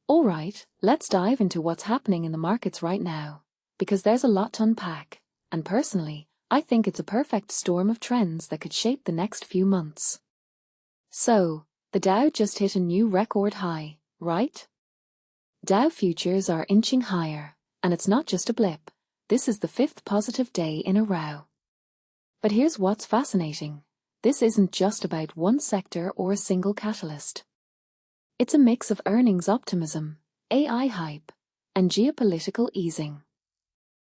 Alright, let's dive into what's happening in the markets right now, because there's a lot to unpack, and personally, I think it's a perfect storm of trends that could shape the next few months. So, the Dow just hit a new record high, right? Dow Futures are inching higher, and it's not just a blip, this is the fifth positive day in a row. But here's what's fascinating. This isn't just about one sector or a single catalyst. It's a mix of earnings optimism, AI hype, and geopolitical easing.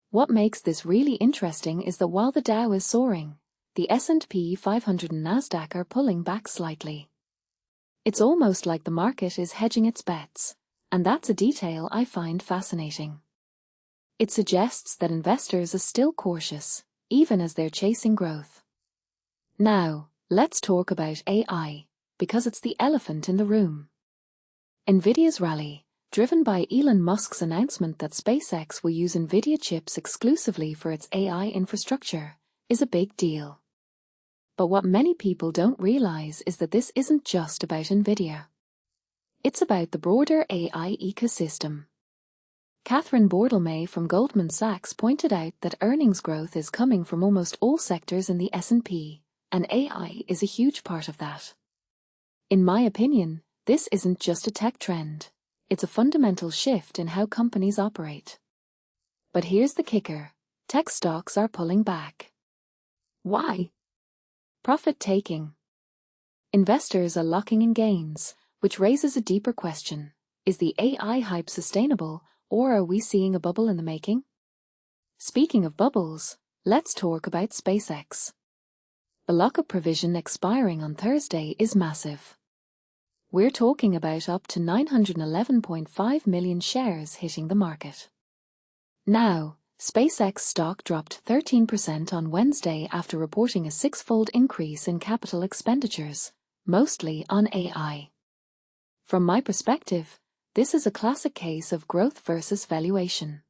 What makes this really interesting is that while the Dow is soaring, the S&P 500 and Nasdaq are pulling back slightly. It's almost like the market is hedging its bets, and that's a detail I find fascinating. It suggests that investors are still cautious, even as they're chasing growth. Now, let's talk about AI, because it's the elephant in the room. Nvidia's rally, driven by Elon Musk's announcement that SpaceX will use Nvidia chips exclusively for its AI infrastructure, is a big deal. But what many people don't realize is that this isn't just about Nvidia. It's about the broader AI ecosystem. Catherine Bourdelle from Goldman Sachs pointed out that earnings growth is coming from almost all sectors in the S&P, and AI is a huge part of that. In my opinion, this isn't just a tech trend, it's a fundamental shift in how companies operate. But here's the kicker, tech stocks are pulling back. Why? Profit-taking. Investors are locking in gains, which raises a deeper question. Is the AI hype sustainable, or are we seeing a bubble in the making? Speaking of bubbles, let's talk about SpaceX. The lockup provision expiring on Thursday is massive. We're talking about up to 911.5 million shares hitting the market. Now, SpaceX stock dropped 13% on Wednesday after reporting a six-fold increase in capital expenditures, mostly on AI. From my perspective, this is a classic case of growth versus valuation.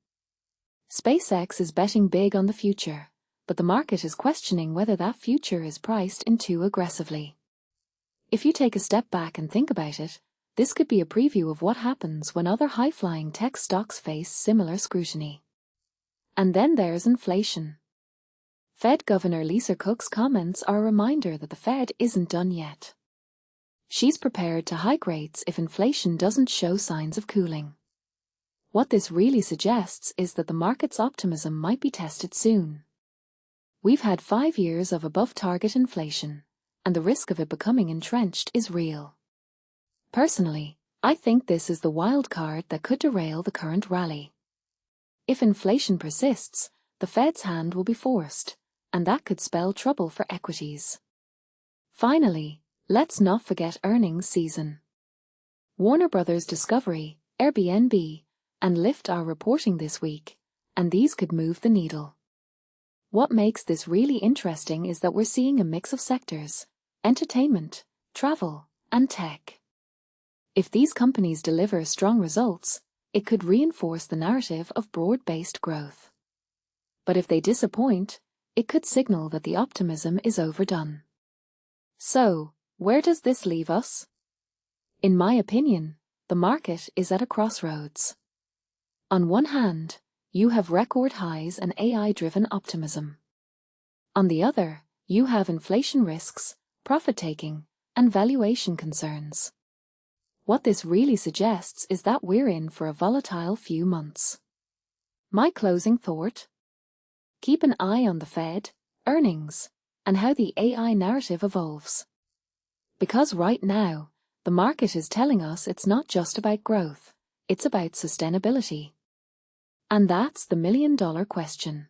SpaceX is betting big on the future, but the market is questioning whether that future is priced in too aggressively. If you take a step back and think about it, this could be a preview of what happens when other high-flying tech stocks face similar scrutiny. And then there's inflation. Fed Governor Lisa Cook's comments are a reminder that the Fed isn't done yet. She's prepared to hike rates if inflation doesn't show signs of cooling. What this really suggests is that the market's optimism might be tested soon. We've had 5 years of above-target inflation, and the risk of it becoming entrenched is real. Personally, I think this is the wild card that could derail the current rally. If inflation persists, the Fed's hand will be forced, and that could spell trouble for equities. Finally, let's not forget earnings season. Warner Bros. Discovery, Airbnb, and Lyft are reporting this week, and these could move the needle. What makes this really interesting is that we're seeing a mix of sectors: entertainment, travel, and tech. If these companies deliver strong results, it could reinforce the narrative of broad-based growth. But if they disappoint, it could signal that the optimism is overdone. So, where does this leave us? In my opinion, the market is at a crossroads. On one hand, you have record highs and AI-driven optimism. On the other, you have inflation risks, profit-taking, and valuation concerns. What this really suggests is that we're in for a volatile few months. My closing thought? Keep an eye on the Fed, earnings, and how the AI narrative evolves. Because right now, the market is telling us it's not just about growth, it's about sustainability. And that's the million-dollar question.